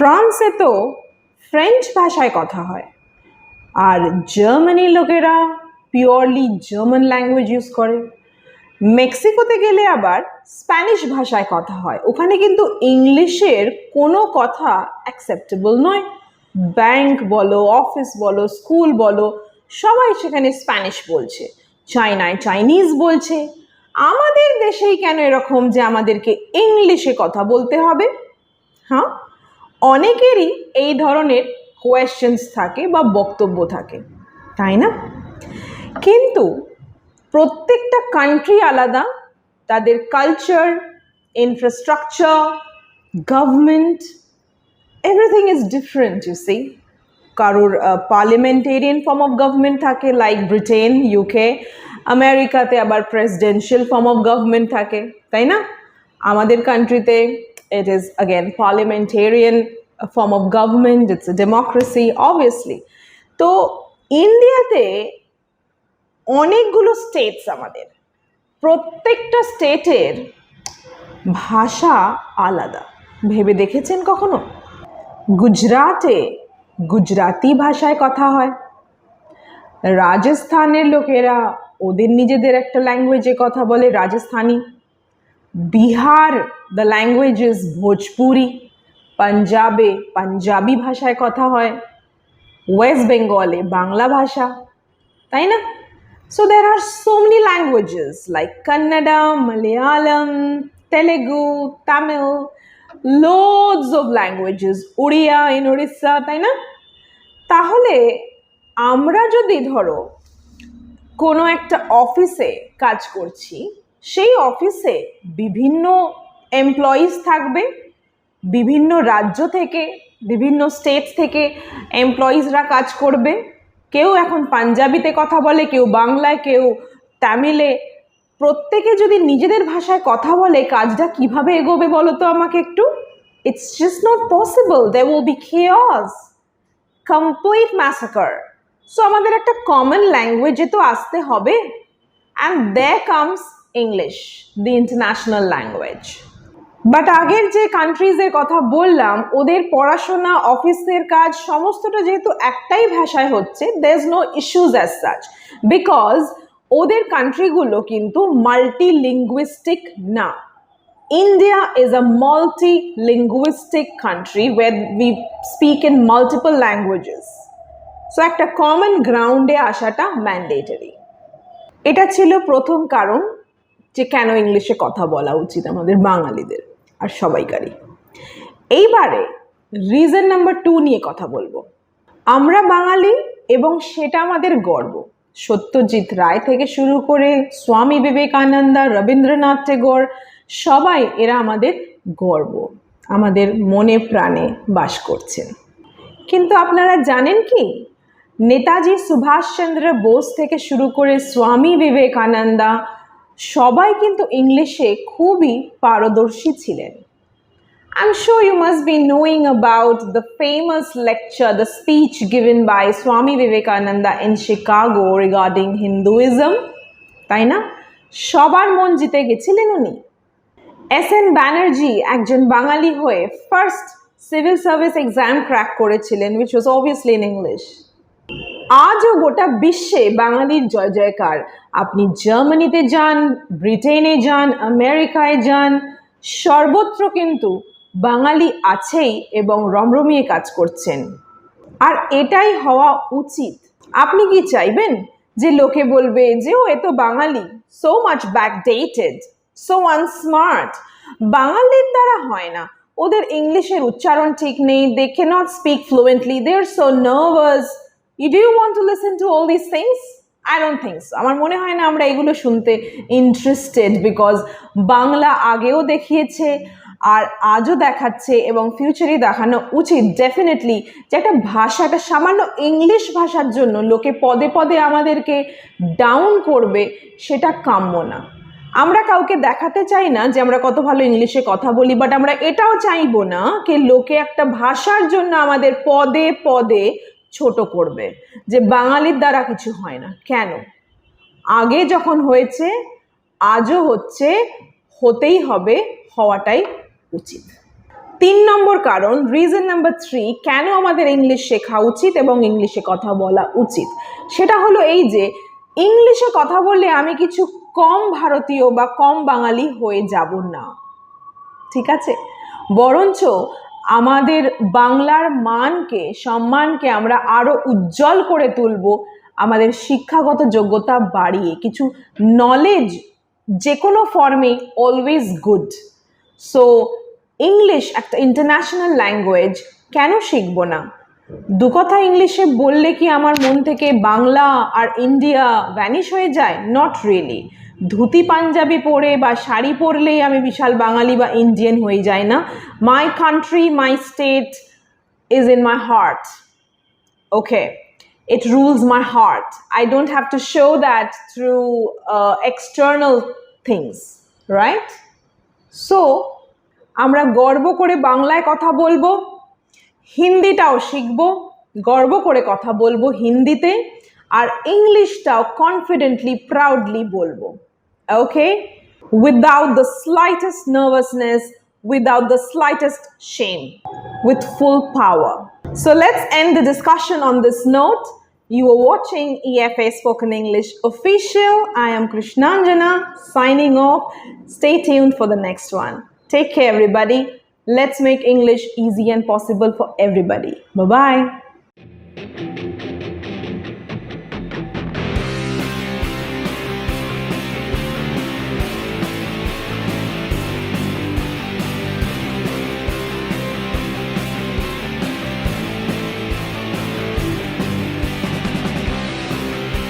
ফ্রান্সে তো ফ্রেঞ্চ ভাষায় কথা হয়, আর জার্মানির লোকেরা পিওরলি জার্মান ল্যাঙ্গুয়েজ ইউজ করে। মেক্সিকোতে গেলে আবার স্প্যানিশ ভাষায় কথা হয়, ওখানে কিন্তু ইংলিশের কোনো কথা অ্যাকসেপ্টেবল নয়। ব্যাংক বলো, অফিস বলো, স্কুল বলো, সবাই সেখানে স্প্যানিশ বলছে। চায়নায় চাইনিজ বলছে। আমাদের দেশেই কেন এরকম যে আমাদেরকে ইংলিশে কথা বলতে হবে? হ্যাঁ, অনেকেরই এই ধরনের কোয়েশ্চেন্স থাকে বা বক্তব্য থাকে, তাই না? কিন্তু প্রত্যেকটা কান্ট্রি আলাদা, তাদের culture, infrastructure, government, everything is different, you see. কারোর পার্লামেন্টেরিয়ান ফর্ম অফ গভর্নমেন্ট থাকে, লাইক ব্রিটেন, ইউকে। আমেরিকাতে আবার প্রেসিডেন্সিয়াল ফর্ম অফ গভর্নমেন্ট থাকে, তাই না? আমাদের কান্ট্রিতে it is again parliamentarian form of government, it's a democracy obviously. তো ইন্ডিয়াতে অনেকগুলো স্টেটস, আমাদের প্রত্যেকটা স্টেটের ভাষা আলাদা। ভেবে দেখেছেন কখনো? গুজরাটে গুজরাতি ভাষায় কথা হয়, রাজস্থানের লোকেরা ওদের নিজেদের একটা ল্যাঙ্গুয়েজে কথা বলে, Rajasthani. Bihar, the language is Bhojpuri. পাঞ্জাবে পাঞ্জাবি ভাষায় কথা হয়, ওয়েস্ট বেঙ্গলে বাংলা ভাষা, তাই না? So there are so many languages like Kannada, Malayalam, Telugu, Tamil, loads of languages, Oriya in Orissa, তাই না? তাহলে আমরা যদি ধরো কোনো একটা অফিসে কাজ করছি, সেই অফিসে বিভিন্ন এমপ্লয়িজ থাকবে, বিভিন্ন রাজ্য থেকে, বিভিন্ন স্টেট থেকে এমপ্লয়িজরা কাজ করবে। কেউ এখন পাঞ্জাবিতে কথা বলে, কেউ বাংলায়, কেউ তামিলে। প্রত্যেকে যদি নিজেদের ভাষায় কথা বলে, কাজটা কিভাবে এগোবে বলো তো আমাকে একটু? It's just not possible, there will be chaos, complete massacre. So আমাদের একটা কমন ল্যাঙ্গুয়েজে তো আসতে হবে, and there comes English, the international language. But আগের যে কান্ট্রিজের কথা বললাম, ওদের পড়াশোনা, অফিসের কাজ সমস্তটা যেহেতু একটাই ভাষায় হচ্ছে, there is no issues as such, because ওদের কান্ট্রিগুলো কিন্তু মাল্টিলিঙ্গুইস্টিক না। India is a multilinguistic country where we speak in multiple languages. So একটা কমন গ্রাউন্ডে আসাটা ম্যান্ডেটরি। এটা ছিল প্রথম কারণ যে কেন ইংলিশে কথা বলা উচিত আমাদের বাঙালিদের আর সবাইকারই। এইবারে রিজন নাম্বার 2 নিয়ে কথা বলবো। আমরা বাঙালি এবং সেটা আমাদের গর্ব। সত্যজিৎ রায় থেকে শুরু করে স্বামী বিবেকানন্দা, রবীন্দ্রনাথ ঠাকুর, সবাই এরা আমাদের গর্ব, আমাদের মনে প্রাণে বাস করছেন। কিন্তু আপনারা জানেন কি, নেতাজি সুভাষ চন্দ্র বোস থেকে শুরু করে স্বামী বিবেকানন্দা সবাই কিন্তু ইংলিশে খুবই পারদর্শী ছিলেন। I'm sure you must be knowing about the famous lecture, the speech given by Swami Vivekananda in Chicago regarding Hinduism, তাই না? সবার মন জিতে গেছিলেন উনি। এস.এন. ব্যানার্জি একজন বাঙালি হয়ে first civil service exam crack করেছিলেন, which was obviously in English. আজও গোটা বিশ্বে বাঙালির জয় জয়কার। আপনি জার্মানিতে যান, ব্রিটেনে যান, আমেরিকায় যান, সর্বত্র কিন্তু বাঙালি আছেই এবং রমরমিয়ে কাজ করছেন। আর এটাই হওয়া উচিত। আপনি কি চাইবেন যে লোকে বলবে যে ও এ তো বাঙালি, so much backdated, so unsmart? বাঙালির দ্বারা হয় না, ওদের ইংলিশের উচ্চারণ ঠিক নেই, they can't speak fluently, they are so nervous. Do you want to listen to all these things? I don't think so. আমার মনে হয় না আমরা এগুলো শুনতে ইন্টারেস্টেড, বিকজ বাংলা আগেও দেখিয়েছে আর আজও দেখাচ্ছে এবং ফিউচারে দেখানো উচিত ডেফিনেটলি, যে একটা ভাষা, একটা সামান্য ইংলিশ ভাষার জন্য লোকে পদে পদে আমাদেরকে ডাউন করবে, সেটা কাম্য না। আমরা কাউকে দেখাতে চাই না যে আমরা কত ভালো ইংলিশে কথা বলি, বাট আমরা এটাও চাইবো না যে লোকে একটা ভাষার জন্য আমাদের পদে পদে ছোট করবে, যে বাঙালির দ্বারা কিছু হয় না। কেন? আগে যখন হয়েছে, আজও হচ্ছে, হতেই হবে, হওয়াটাই উচিত। তিন নম্বর কারণ, রিজন নাম্বার 3, কেন আমাদের ইংলিশ শেখা উচিত এবং ইংলিশে কথা বলা উচিত, সেটা হলো এই যে ইংলিশে কথা বললে আমি কিছু কম ভারতীয় বা কম বাঙালি হয়ে যাব না, ঠিক আছে? বরঞ্চ আমাদের বাংলার মানকে, সম্মানকে আমরা আরো উজ্জ্বল করে তুলব আমাদের শিক্ষাগত যোগ্যতা বাড়িয়ে। কিছু নলেজ যে কোনো ফর্মে অলওয়েজ গুড। সো ইংলিশ একটা ইন্টারন্যাশনাল ল্যাঙ্গুয়েজ, কেন শিখবো না? দু কথা ইংলিশে বললে কি আমার মন থেকে বাংলা আর ইন্ডিয়া ভ্যানিশ হয়ে যায়? Not really. ধুতি পাঞ্জাবি পরে বা শাড়ি পরলেই আমি বিশাল বাঙালি বা ইন্ডিয়ান হয়ে যাই না। My country, my state is in my heart. Okay, it rules my heart. I don't have to show that through external things, right? So আমরা গর্ব করে বাংলায় কথা বলবো, হিন্দিটাও শিখবো, গর্ব করে কথা বলবো হিন্দিতে, আর ইংলিশটাও কনফিডেন্টলি, প্রাউডলি বলবো। ওকে, without the slightest nervousness, without the slightest shame, with full power. So let's end the discussion on this note. You are watching EFA Spoken English Official. I am Krishnanjana signing off. Stay tuned for the next one. Take care, everybody. Let's make English easy and possible for everybody. Bye-bye.